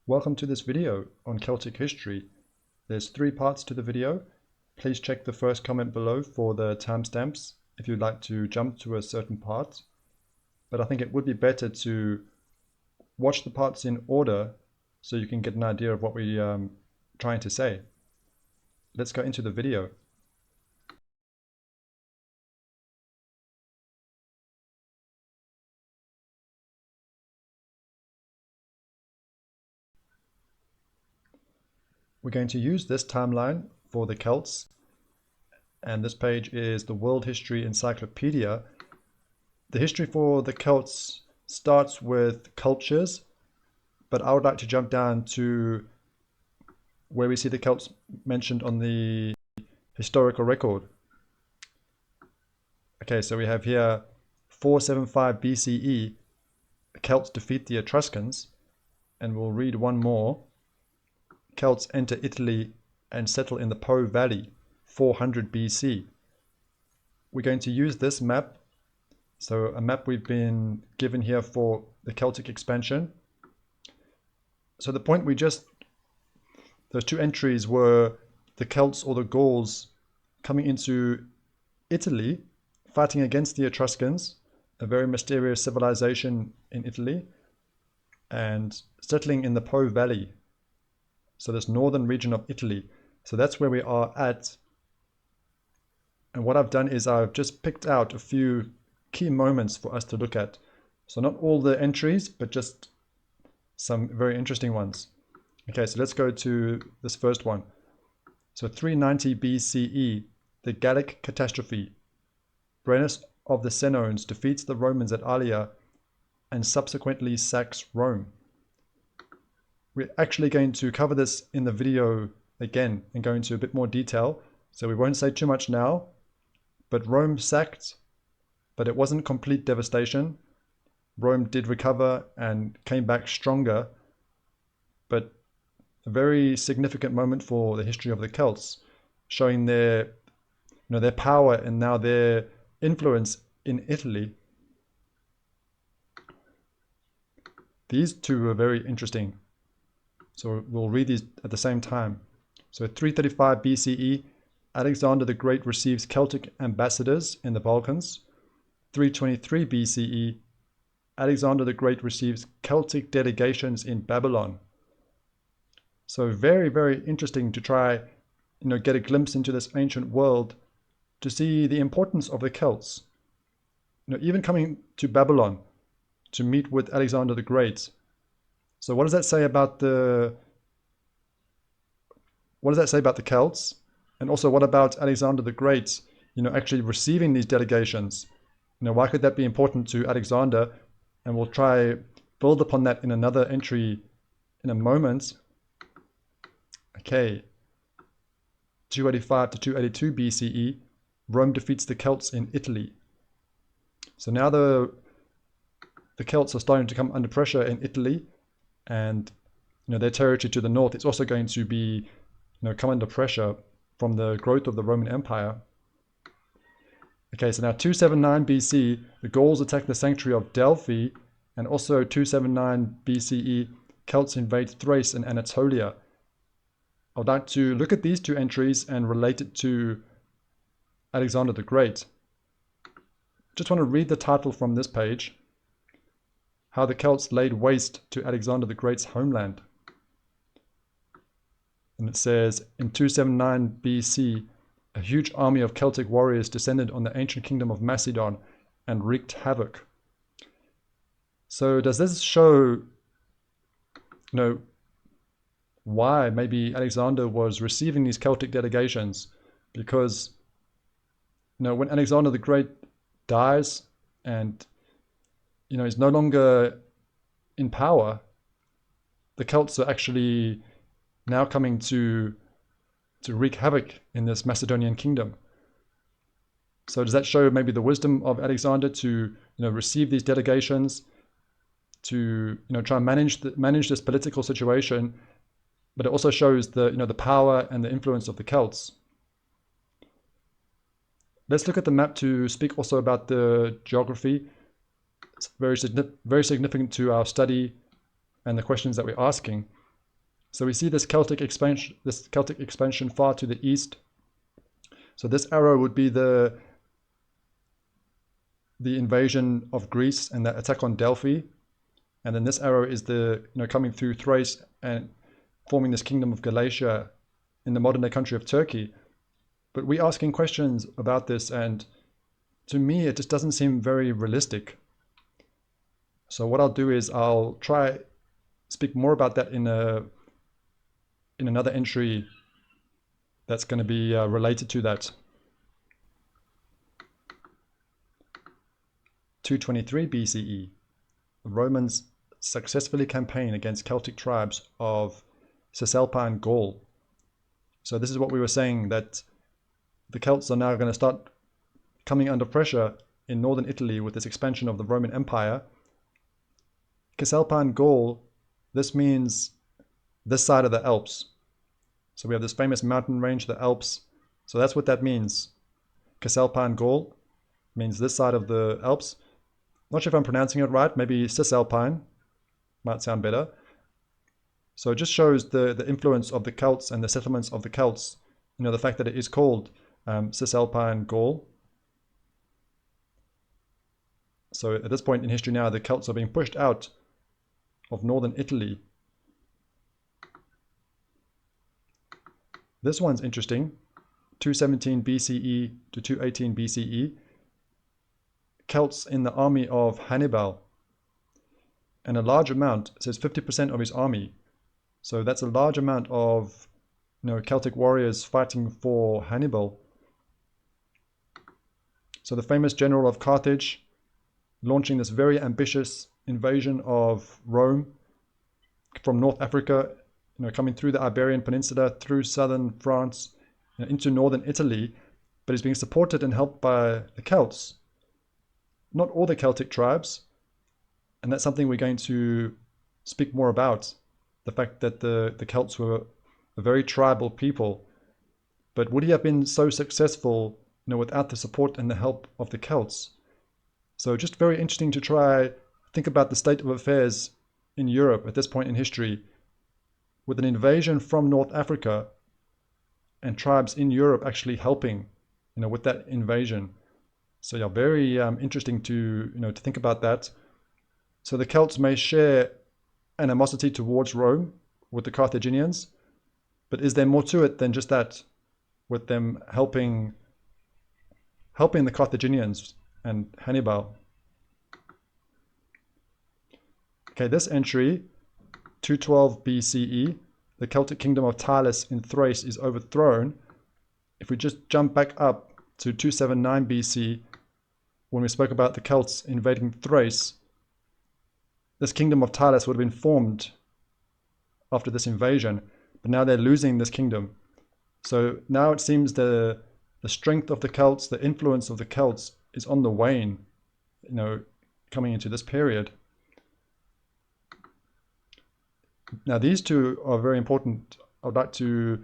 Welcome to this video on Celtic history. There's 3 parts to the video. Please check the first comment below for the timestamps if you'd like to jump to a certain part. But I think it would be better to watch the parts in order so you can get an idea of what we're trying to say. Let's go into the video. We're going to use this timeline for the Celts, and this page is the World History Encyclopedia. The history for the Celts starts with cultures, but I would like to jump down to where we see the Celts mentioned on the historical record. Okay, so we have here 475 BCE, the Celts defeat the Etruscans, and we'll read one more. Celts enter Italy and settle in the Po Valley, 400 BC. We're going to use this map, so a map we've been given here for the Celtic expansion. So the point those 2 entries were the Celts or the Gauls coming into Italy, fighting against the Etruscans, a very mysterious civilization in Italy, and settling in the Po Valley. So this northern region of Italy. So that's where we are at. And what I've done is I've just picked out a few key moments for us to look at. So not all the entries, but just some very interesting ones. Okay, so let's go to this first one. So 390 BCE, the Gallic catastrophe. Brennius of the Senones defeats the Romans at Alia and subsequently sacks Rome. We're actually going to cover this in the video again and go into a bit more detail, so we won't say too much now. But Rome sacked, but it wasn't complete devastation. Rome did recover and came back stronger, but a very significant moment for the history of the Celts, showing their power and now their influence in Italy. These 2 are very interesting. So we'll read these at the same time. So 335 BCE, Alexander the Great receives Celtic ambassadors in the Balkans. 323 BCE, Alexander the Great receives Celtic delegations in Babylon. So very, very interesting to try, get a glimpse into this ancient world to see the importance of the Celts. Even coming to Babylon to meet with Alexander the Great. So what does that say about the Celts? And also, what about Alexander the Great, actually receiving these delegations? Why could that be important to Alexander? And we'll try build upon that in another entry in a moment. Okay. 285 to 282 BCE, Rome defeats the Celts in Italy. So now the Celts are starting to come under pressure in Italy, and their territory to the north is also going to be come under pressure from the growth of the Roman Empire. Okay, so now 279 BC, the Gauls attack the sanctuary of Delphi, and also 279 BCE, Celts invade Thrace and Anatolia. I would like to look at these 2 entries and relate it to Alexander the Great. Just want to read the title from this page. How the Celts laid waste to Alexander the Great's homeland. And it says, in 279 BC, a huge army of Celtic warriors descended on the ancient kingdom of Macedon and wreaked havoc. So does this show, why maybe Alexander was receiving these Celtic delegations? Because, when Alexander the Great dies and is no longer in power, the Celts are actually now coming to wreak havoc in this Macedonian kingdom. So does that show maybe the wisdom of Alexander to receive these delegations, to try and manage this political situation, but it also shows the power and the influence of the Celts. Let's look at the map to speak also about the geography. It's very significant to our study and the questions that we're asking. So we see this Celtic expansion far to the east. So this arrow would be the invasion of Greece and the attack on Delphi. And then this arrow is the coming through Thrace and forming this kingdom of Galatia in the modern day country of Turkey. But we're asking questions about this, and to me it just doesn't seem very realistic. So what I'll do is I'll try speak more about that in another entry that's going to be related to that. 223 BCE, the Romans successfully campaign against Celtic tribes of Cisalpine Gaul. So this is what we were saying, that the Celts are now going to start coming under pressure in northern Italy with this expansion of the Roman Empire. Cisalpine Gaul, this means this side of the Alps. So we have this famous mountain range, the Alps. So that's what that means. Cisalpine Gaul means this side of the Alps. Not sure if I'm pronouncing it right. Maybe Cisalpine might sound better. So it just shows the influence of the Celts and the settlements of the Celts. The fact that it is called Cisalpine Gaul. So at this point in history now, the Celts are being pushed out of northern Italy. This one's interesting. 217 BCE to 218 BCE. Celts in the army of Hannibal. And a large amount, it says 50% of his army. So that's a large amount of Celtic warriors fighting for Hannibal. So the famous general of Carthage launching this very ambitious invasion of Rome from North Africa, coming through the Iberian Peninsula, through southern France, into northern Italy, but he's being supported and helped by the Celts. Not all the Celtic tribes, and that's something we're going to speak more about, the fact that the Celts were a very tribal people. But would he have been so successful without the support and the help of the Celts? So just very interesting to try think about the state of affairs in Europe at this point in history, with an invasion from North Africa and tribes in Europe actually helping with that invasion. So yeah, very interesting to to think about that. So the Celts may share animosity towards Rome with the Carthaginians, but is there more to it than just that, with them helping the Carthaginians and Hannibal? Okay, this entry, 212 BCE, the Celtic kingdom of Talus in Thrace is overthrown. If we just jump back up to 279 BC, when we spoke about the Celts invading Thrace, this kingdom of Talus would have been formed after this invasion, but now they're losing this kingdom. So now it seems the strength of the Celts, the influence of the Celts is on the wane, coming into this period. Now these two are very important. I would like to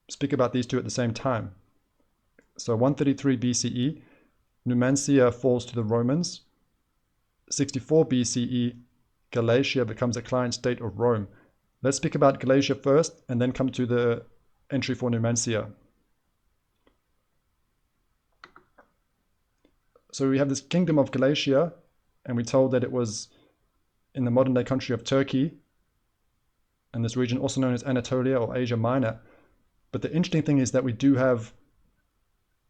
speak about these two at the same time. So 133 BCE, Numancia falls to the Romans. 64 BCE, Galatia becomes a client state of Rome. Let's speak about Galatia first and then come to the entry for Numancia. So we have this kingdom of Galatia, and we're told that it was in the modern day country of Turkey, and this region also known as Anatolia or Asia Minor. But the interesting thing is that we do have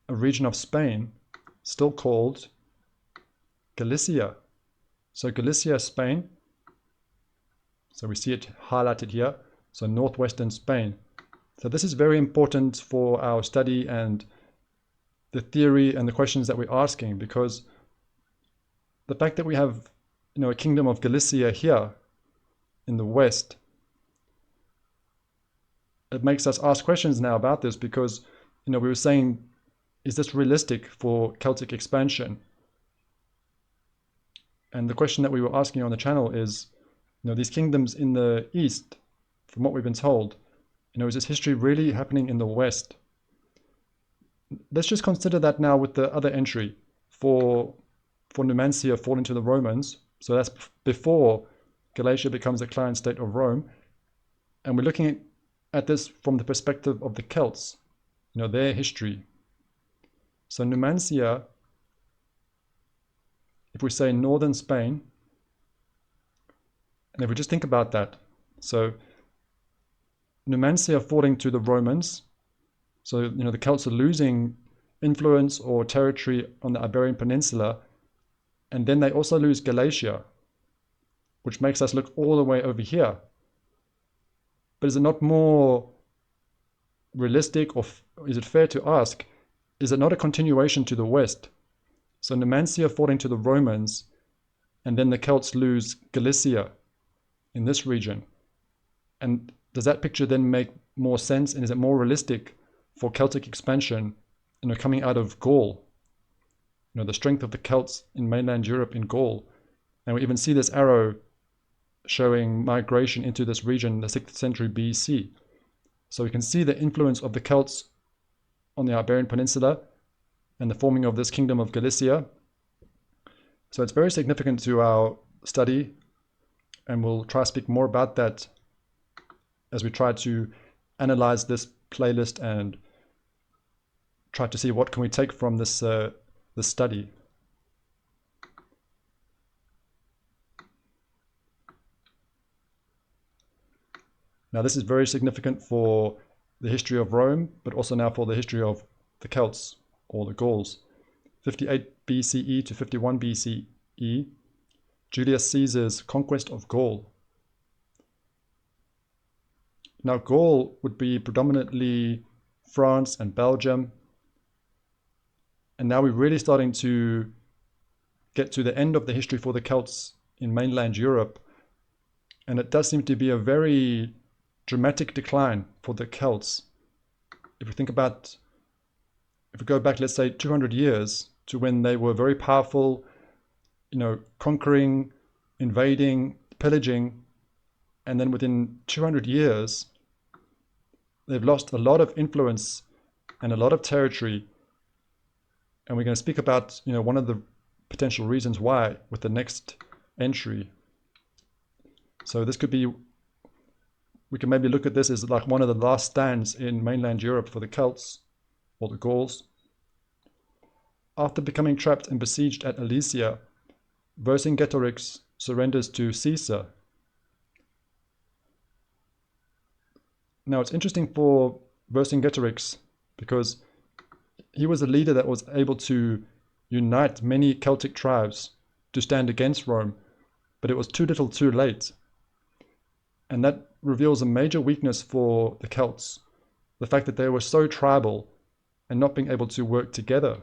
a region of Spain still called Galicia. So Galicia, Spain. So we see it highlighted here. So northwestern Spain. So this is very important for our study and the theory and the questions that we're asking, because the fact that we have a kingdom of Galicia here in the west, it makes us ask questions now about this, because we were saying, is this realistic for Celtic expansion? And the question that we were asking on the channel is, these kingdoms in the east, from what we've been told, is this history really happening in the west? Let's just consider that now with the other entry for Numancia falling to the Romans. So that's before Galatia becomes a client state of Rome. And we're looking at this from the perspective of the Celts, their history. So Numancia, if we say northern Spain, and if we just think about that, so Numancia falling to the Romans, so the Celts are losing influence or territory on the Iberian Peninsula, and then they also lose Galatia, which makes us look all the way over here. But is it not more realistic, or is it fair to ask, is it not a continuation to the west? So Numancia falling to the Romans, and then the Celts lose Galicia in this region. And does that picture then make more sense, and is it more realistic for Celtic expansion, coming out of Gaul? The strength of the Celts in mainland Europe in Gaul. And we even see this arrow showing migration into this region in the 6th century BC. So we can see the influence of the Celts on the Iberian Peninsula and the forming of this kingdom of Galicia. So it's very significant to our study, and we'll try to speak more about that as we try to analyze this playlist and try to see what can we take from this study. Now this is very significant for the history of Rome, but also now for the history of the Celts, or the Gauls. 58 BCE to 51 BCE, Julius Caesar's conquest of Gaul. Now Gaul would be predominantly France and Belgium, and now we're really starting to get to the end of the history for the Celts in mainland Europe, and it does seem to be a very dramatic decline for the Celts. If we go back, let's say 200 years to when they were very powerful, conquering, invading, pillaging, and then within 200 years, they've lost a lot of influence and a lot of territory. And we're going to speak about, one of the potential reasons why with the next entry. So this could be, we can maybe look at this as like one of the last stands in mainland Europe for the Celts, or the Gauls. After becoming trapped and besieged at Alesia, Vercingetorix surrenders to Caesar. Now it's interesting for Vercingetorix because he was a leader that was able to unite many Celtic tribes to stand against Rome, but it was too little too late. And that reveals a major weakness for the Celts, the fact that they were so tribal and not being able to work together.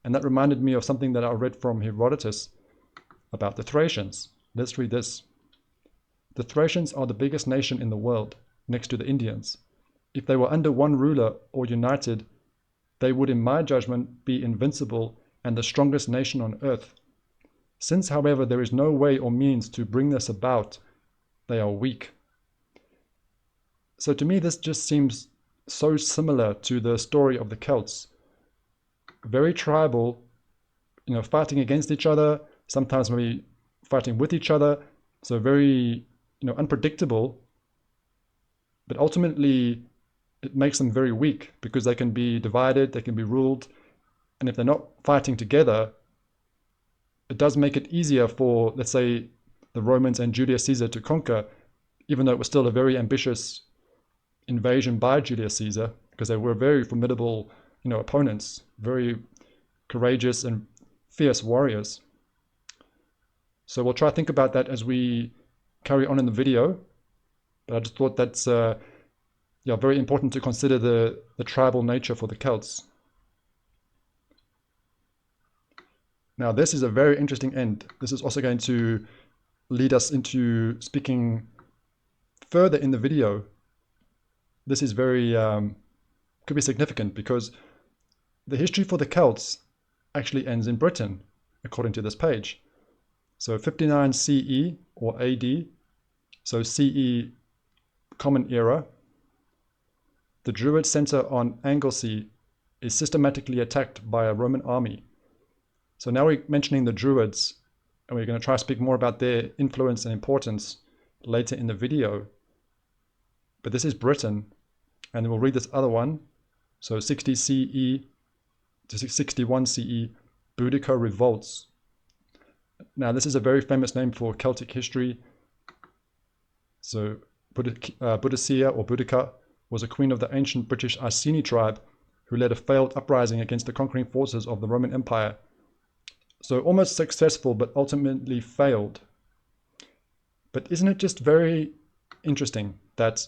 And that reminded me of something that I read from Herodotus about the Thracians. Let's read this. The Thracians are the biggest nation in the world, next to the Indians. If they were under one ruler or united, they would, in my judgment, be invincible and the strongest nation on earth. Since, however, there is no way or means to bring this about, they are weak. So to me, this just seems so similar to the story of the Celts. Very tribal, fighting against each other, sometimes maybe fighting with each other. So very, unpredictable. But ultimately, it makes them very weak because they can be divided, they can be ruled. And if they're not fighting together, it does make it easier for, let's say, the Romans and Julius Caesar to conquer, even though it was still a very ambitious invasion by Julius Caesar, because they were very formidable, opponents, very courageous and fierce warriors. So we'll try to think about that as we carry on in the video. But I just thought that's very important to consider the tribal nature for the Celts. Now this is a very interesting end. This is also going to lead us into speaking further in the video. This is very, could be significant because the history for the Celts actually ends in Britain, according to this page. So 59 CE or AD, so CE Common Era, the Druid center on Anglesey is systematically attacked by a Roman army. So now we're mentioning the Druids, and we're going to try to speak more about their influence and importance later in the video. but this is Britain. And then we'll read this other one. So 60 CE to 61 CE, Boudica revolts. Now this is a very famous name for Celtic history. So Boudicca or Boudica was a queen of the ancient British Iceni tribe who led a failed uprising against the conquering forces of the Roman Empire. So almost successful, but ultimately failed. But isn't it just very interesting that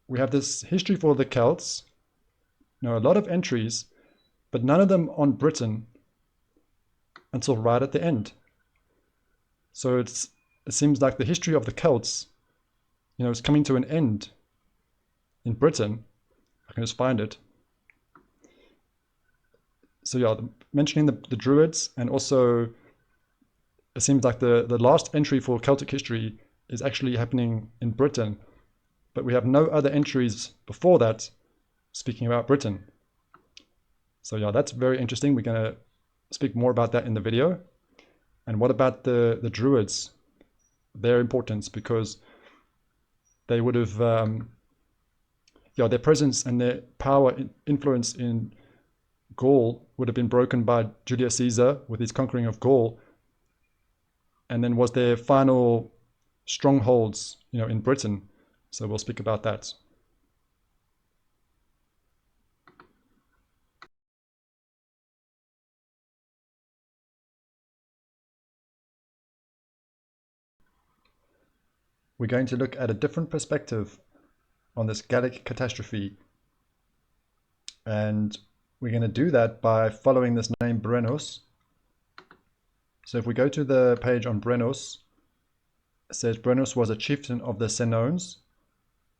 we have this history for the Celts, a lot of entries, but none of them on Britain until right at the end. So it seems like the history of the Celts, is coming to an end in Britain. I can just find it. So yeah, mentioning the Druids, and also it seems like the last entry for Celtic history is actually happening in Britain, but we have no other entries before that speaking about Britain. So yeah, that's very interesting. We're going to speak more about that in the video. And what about the Druids? Their importance, because they would have, their presence and their power, influence in Gaul would have been broken by Julius Caesar with his conquering of Gaul, and then was their final strongholds, in Britain. So we'll speak about that. We're going to look at a different perspective on this Gallic catastrophe, and we're going to do that by following this name Brennius. So if we go to the page on Brennius, it says Brennius was a chieftain of the Senones.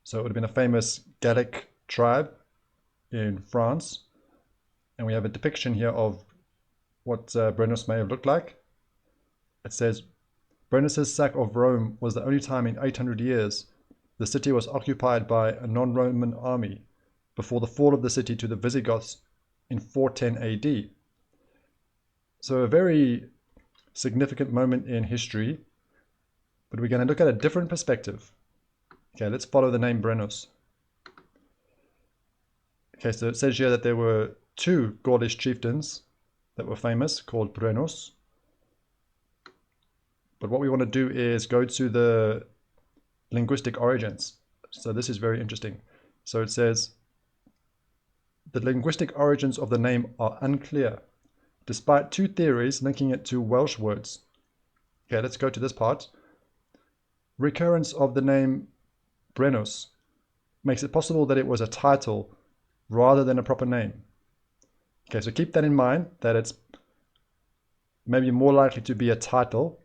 So it would have been a famous Gallic tribe in France. And we have a depiction here of what Brennius may have looked like. It says, Brennius' sack of Rome was the only time in 800 years the city was occupied by a non-Roman army before the fall of the city to the Visigoths in 410 AD. So a very significant moment in history, but we're going to look at a different perspective. Okay, let's follow the name Brennius. Okay, so it says here that there were two Gaulish chieftains that were famous called Brennius. But what we want to do is go to the linguistic origins. So this is very interesting. So it says, the linguistic origins of the name are unclear, despite two theories linking it to Welsh words. Okay, let's go to this part. Recurrence of the name Brennius makes it possible that it was a title rather than a proper name. Okay, so keep that in mind, that it's maybe more likely to be a title.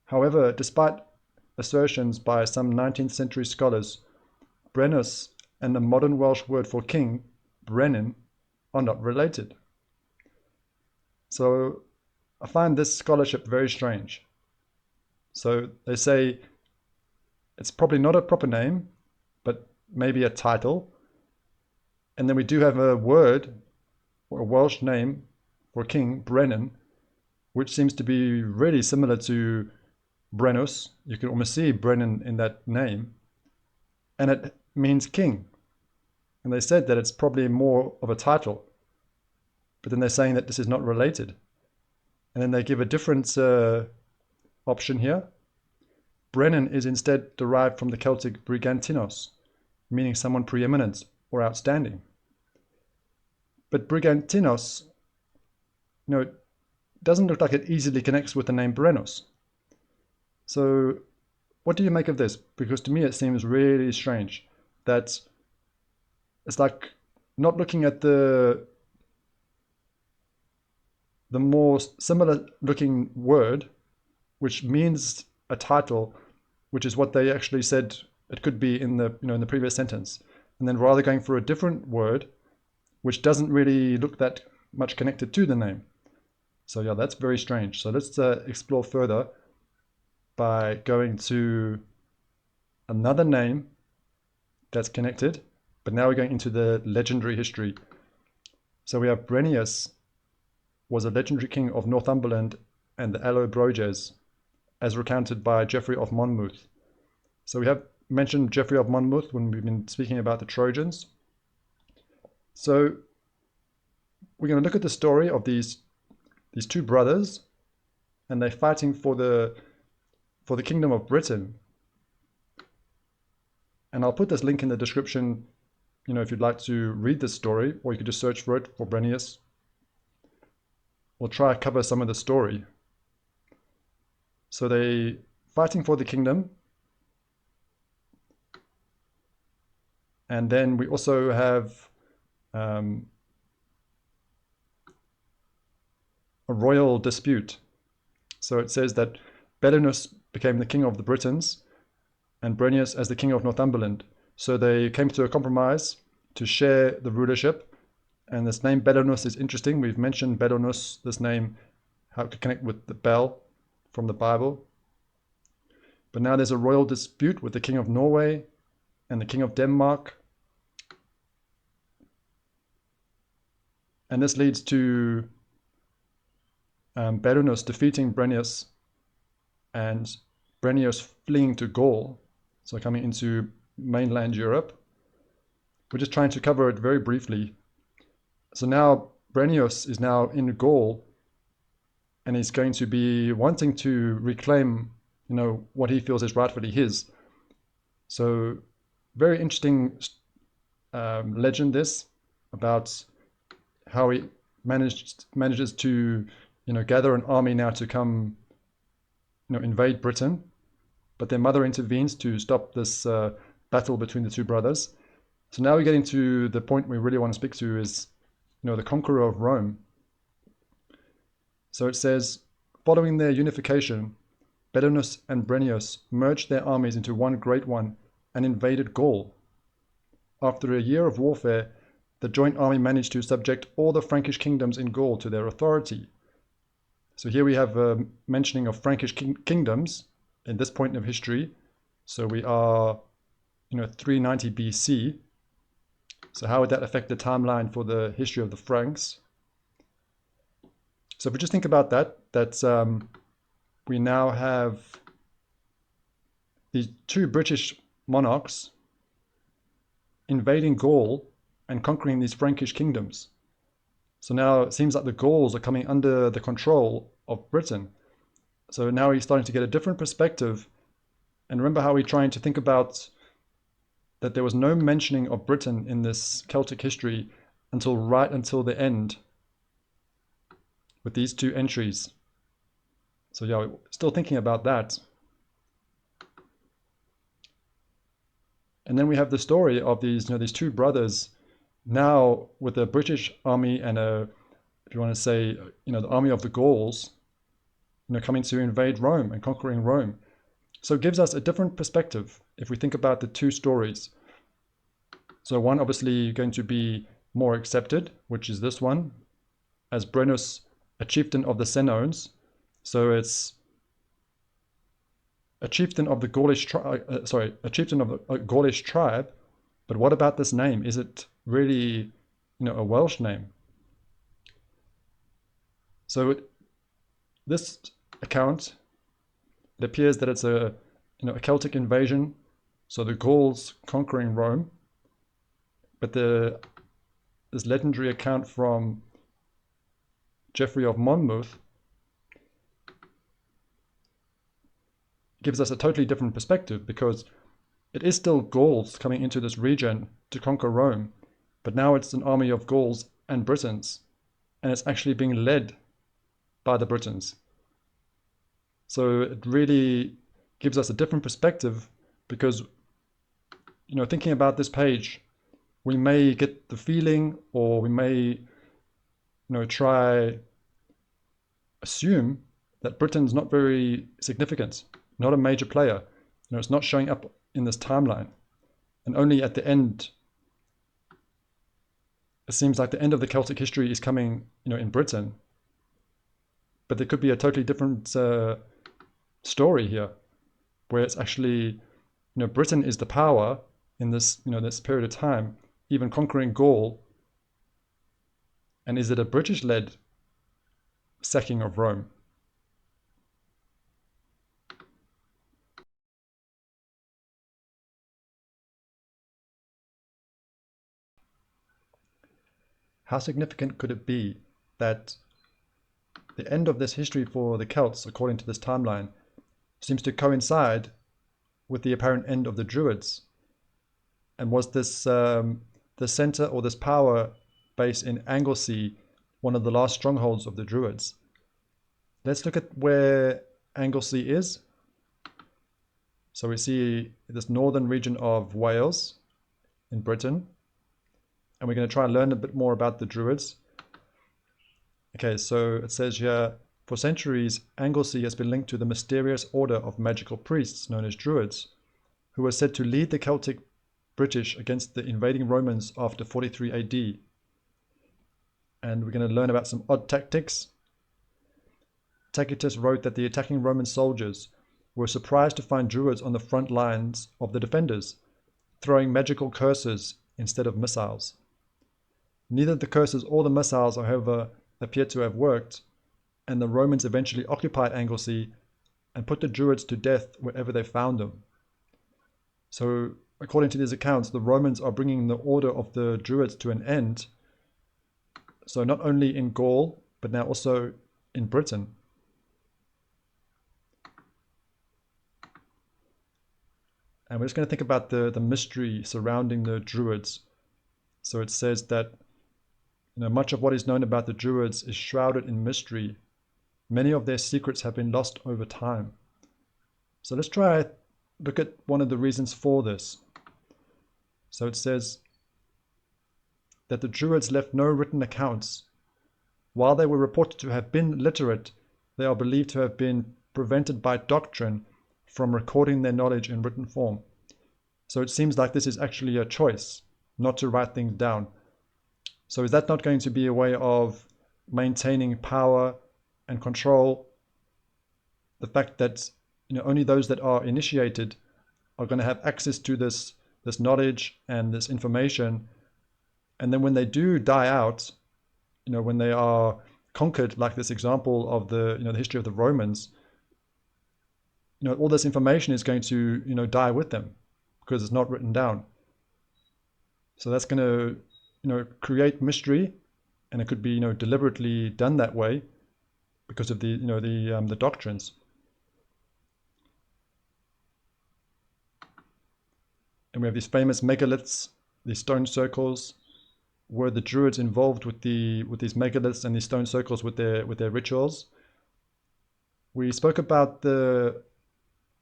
However, despite assertions by some 19th century scholars, Brennius and the modern Welsh word for king, Brenin, are not related. So I find this scholarship very strange. So they say it's probably not a proper name, but maybe a title. And then we do have a word, or a Welsh name for king, Brenin, which seems to be really similar to Brennius. You can almost see Brenin in that name. And it means king. And they said that it's probably more of a title. But then they're saying that this is not related. And then they give a different option here. Brennan is instead derived from the Celtic brigantinos, meaning someone preeminent or outstanding. But brigantinos, it doesn't look like it easily connects with the name Brennius. So what do you make of this? Because to me it seems really strange that it's like not looking at the more similar looking word, which means a title, which is what they actually said it could be in the in the previous sentence, and then rather going for a different word, which doesn't really look that much connected to the name. So yeah, that's very strange. So let's explore further by going to another name that's connected, but now we're going into the legendary history. So we have Brennius was a legendary king of Northumberland and the Allobroges, as recounted by Geoffrey of Monmouth. So we have mentioned Geoffrey of Monmouth when we've been speaking about the Trojans. So we're going to look at the story of these two brothers, and they're fighting for the kingdom of Britain. And I'll put this link in the description, if you'd like to read this story, or you could just search for it for Brennius. We'll try to cover some of the story. So they fighting for the kingdom. And then we also have a royal dispute. So it says that Brennius became the king of the Britons and Brennius as the king of Northumberland. So they came to a compromise to share the rulership. And this name Brennius is interesting. We've mentioned Brennius, this name, how to connect with the bell from the Bible. But now there's a royal dispute with the king of Norway and the king of Denmark. And this leads to Brennius defeating Brennius and Brennius fleeing to Gaul, so coming into mainland Europe. We're just trying to cover it very briefly. So now Brennius is now in Gaul, and he's going to be wanting to reclaim, what he feels is rightfully his. So very interesting legend this, about how he manages to gather an army now to come invade Britain, but their mother intervenes to stop this battle between the two brothers. So now we're getting to the point we really want to speak to is the conqueror of Rome. So it says, following their unification, Brennius and Brennius merged their armies into one great one and invaded Gaul. After a year of warfare, the joint army managed to subject all the Frankish kingdoms in Gaul to their authority. So here we have a mentioning of Frankish kingdoms in this point of history. So we are, 390 BC. So how would that affect the timeline for the history of the Franks? So if we just think about that, we now have these two British monarchs invading Gaul and conquering these Frankish kingdoms. So now it seems like the Gauls are coming under the control of Britain. So now he's starting to get a different perspective. And remember how we're trying to think about that there was no mentioning of Britain in this Celtic history right until the end with these two entries. So yeah, still thinking about that. And then we have the story of these two brothers now with a British army and if you want to say, the army of the Gauls, coming to invade Rome and conquering Rome. So it gives us a different perspective if we think about the two stories. So one obviously going to be more accepted, which is this one, as Brennius, a chieftain of the Senones. So it's a chieftain of the Gaulish Gaulish tribe. But what about this name? Is it really, a Welsh name? So this account, it appears that it's a Celtic invasion. So the Gauls conquering Rome. But this legendary account from Geoffrey of Monmouth gives us a totally different perspective, because it is still Gauls coming into this region to conquer Rome, but now it's an army of Gauls and Britons, and it's actually being led by the Britons. So it really gives us a different perspective, because thinking about this page, we may get the feeling, or we may try assume that Britain's not very significant, not a major player. It's not showing up in this timeline, and only at the end, it seems like the end of the Celtic history is coming in Britain. But there could be a totally different story here, where it's actually Britain is the power in this this period of time, even conquering Gaul. And is it a British-led sacking of Rome? how significant could it be that the end of this history for the Celts, according to this timeline, seems to coincide with the apparent end of the Druids? And was this the center or this power base in Anglesey one of the last strongholds of the Druids? Let's look at where Anglesey is. So we see this northern region of Wales in Britain, and we're going to try and learn a bit more about the Druids. Okay, so it says here, for centuries, Anglesey has been linked to the mysterious order of magical priests known as Druids, who were said to lead the Celtic British against the invading Romans after 43 AD. And we're going to learn about some odd tactics. Tacitus wrote that the attacking Roman soldiers were surprised to find Druids on the front lines of the defenders, throwing magical curses instead of missiles. Neither the curses or the missiles, however, appear to have worked, and the Romans eventually occupied Anglesey and put the Druids to death wherever they found them. So, according to these accounts, the Romans are bringing the order of the Druids to an end. So not only in Gaul, but now also in Britain. And we're just going to think about the mystery surrounding the Druids. So it says that much of what is known about the Druids is shrouded in mystery. Many of their secrets have been lost over time. So let's try look at one of the reasons for this. So it says that the Druids left no written accounts. While they were reported to have been literate, they are believed to have been prevented by doctrine from recording their knowledge in written form. So it seems like this is actually a choice, not to write things down. So is that not going to be a way of maintaining power and control? The fact that only those that are initiated are going to have access to this knowledge and this information, and then when they do die out, when they are conquered, like this example of the the history of the Romans, all this information is going to die with them because it's not written down. So that's going to create mystery, and it could be deliberately done that way because of the doctrines. And we have these famous megaliths, these stone circles. Were the Druids involved with these megaliths and these stone circles with their rituals? We spoke about the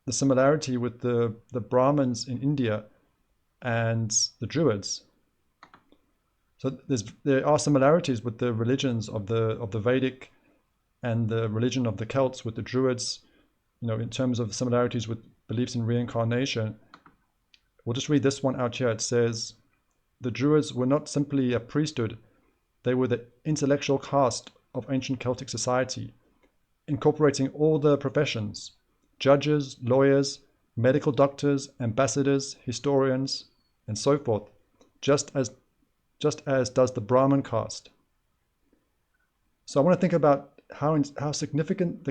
similarity with the Brahmins in India and the Druids. So there are similarities with the religions of the Vedic and the religion of the Celts with the Druids, in terms of similarities with beliefs in reincarnation. We'll just read this one out here. It says, the Druids were not simply a priesthood, they were the intellectual caste of ancient Celtic society, incorporating all the professions: judges, lawyers, medical doctors, ambassadors, historians, and so forth, just as does the Brahmin caste. So I want to think about how significant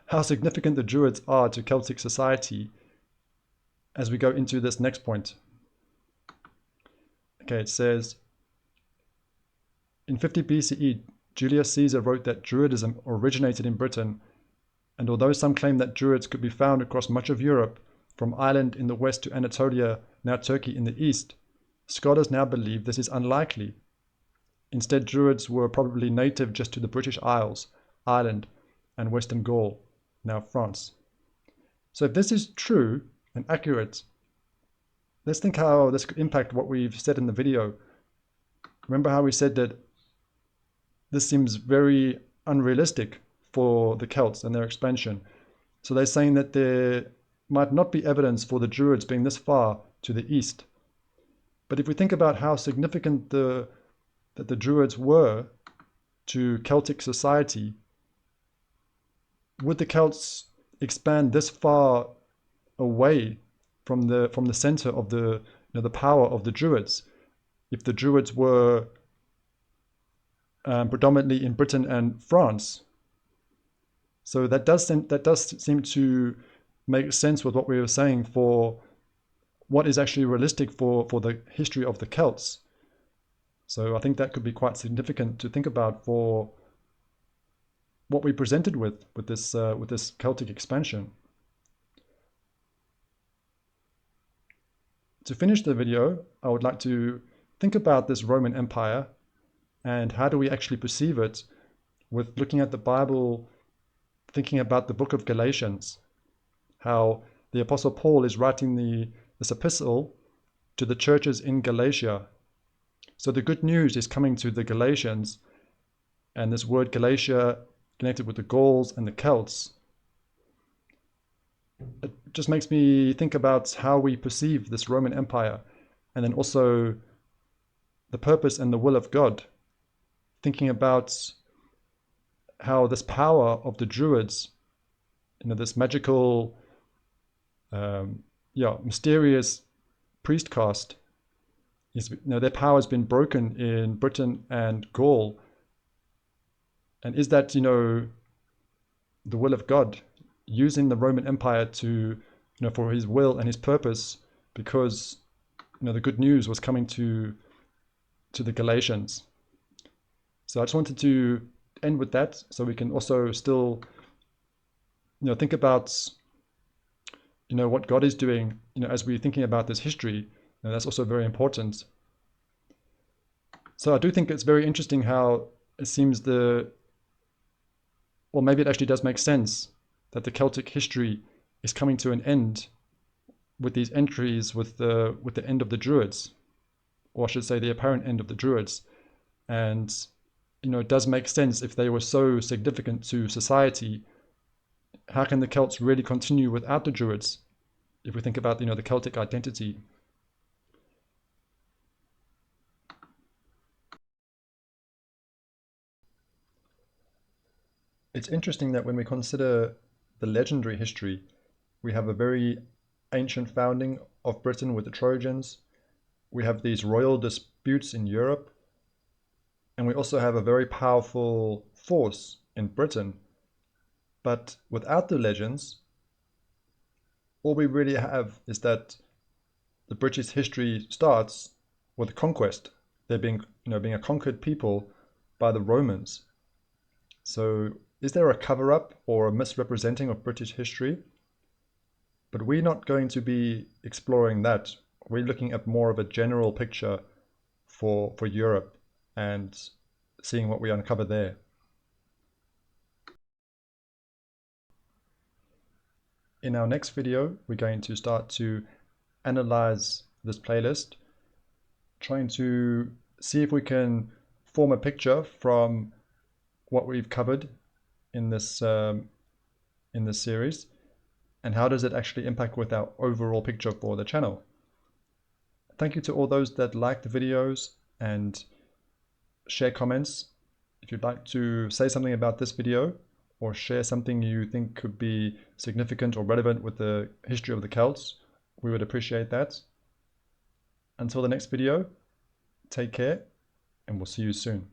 how significant the Druids are to Celtic society as we go into this next point. Okay, it says, in 50 BCE, Julius Caesar wrote that Druidism originated in Britain, and although some claim that Druids could be found across much of Europe, from Ireland in the west to Anatolia, now Turkey in the east, scholars now believe this is unlikely. Instead, Druids were probably native just to the British Isles, Ireland, and Western Gaul, now France. So if this is true and accurate, let's think how this could impact what we've said in the video. Remember how we said that this seems very unrealistic for the Celts and their expansion. So they're saying that there might not be evidence for the Druids being this far to the east. But if we think about how significant that the Druids were to Celtic society, would the Celts expand this far away from the center of the power of the Druids, if the Druids were predominantly in Britain and France? So that does seem to make sense with what we were saying for what is actually realistic for the history of the Celts. So I think that could be quite significant to think about for what we presented with this Celtic expansion. To finish the video, I would like to think about this Roman Empire and how do we actually perceive it with looking at the Bible, thinking about the book of Galatians, how the Apostle Paul is writing this epistle to the churches in Galatia. So the good news is coming to the Galatians, and this word Galatia connected with the Gauls and the Celts. It just makes me think about how we perceive this Roman Empire, and then also the purpose and the will of God, thinking about how this power of the Druids, this magical, mysterious priest caste, is, their power has been broken in Britain and Gaul. And is that, the will of God, using the Roman Empire to, for his will and his purpose, because, the good news was coming to the Galatians. So I just wanted to end with that, so we can also still, think about, what God is doing, as we're thinking about this history. And that's also very important. So I do think it's very interesting how it seems or maybe it actually does make sense that the Celtic history is coming to an end with these entries with the end of the Druids, or I should say the apparent end of the Druids. And it does make sense if they were so significant to society. How can the Celts really continue without the Druids? If we think about the Celtic identity. It's interesting that when we consider the legendary history, we have a very ancient founding of Britain with the Trojans. We have these royal disputes in Europe. And we also have a very powerful force in Britain. But without the legends, all we really have is that the British history starts with conquest. They're being a conquered people by the Romans. So is there a cover-up or a misrepresenting of British history? But we're not going to be exploring that. We're looking at more of a general picture for Europe and seeing what we uncover there. In our next video, we're going to start to analyze this playlist, trying to see if we can form a picture from what we've covered in this series, and how does it actually impact with our overall picture for the channel. Thank you to all those that like the videos and share comments. If you'd like to say something about this video or share something you think could be significant or relevant with the history of the Celts, we would appreciate that. Until the next video, take care, and we'll see you soon.